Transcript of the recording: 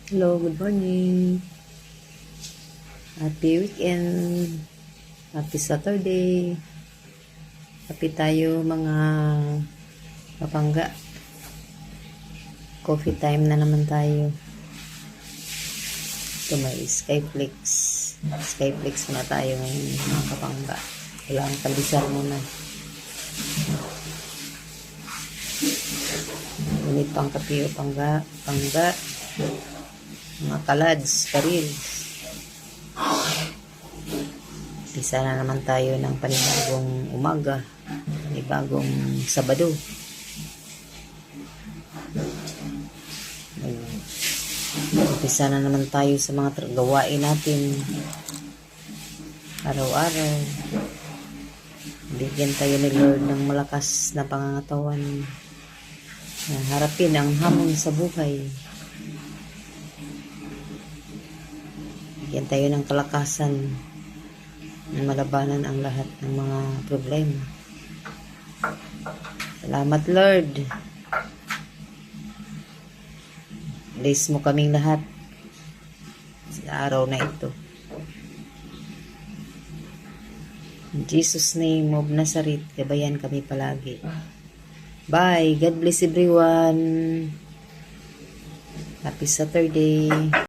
Hello, good morning. Happy weekend. Happy Saturday. Happy tayo mga kapangga. Coffee time na naman tayo. Ito may Skyflex. Skyflex muna tayo ngayon mga kapangga. Kailangan kaldisar muna. Init pang kape o pangga. Mga kalads, karils. Isa na naman tayo ng panibagong umaga, panibagong Sabado. Umpisa na naman tayo sa mga gawain natin araw-araw. Bigyan tayo ni Lord ng malakas na pangangatawan na harapin ang hamon sa buhay. Bigyan tayo ng kalakasan na malabanan ang lahat ng mga problema. Salamat, Lord. Bless mo kaming lahat sa araw na ito. In Jesus' name of Nazareth, gabayan kami palagi. Bye. God bless everyone. Happy Saturday.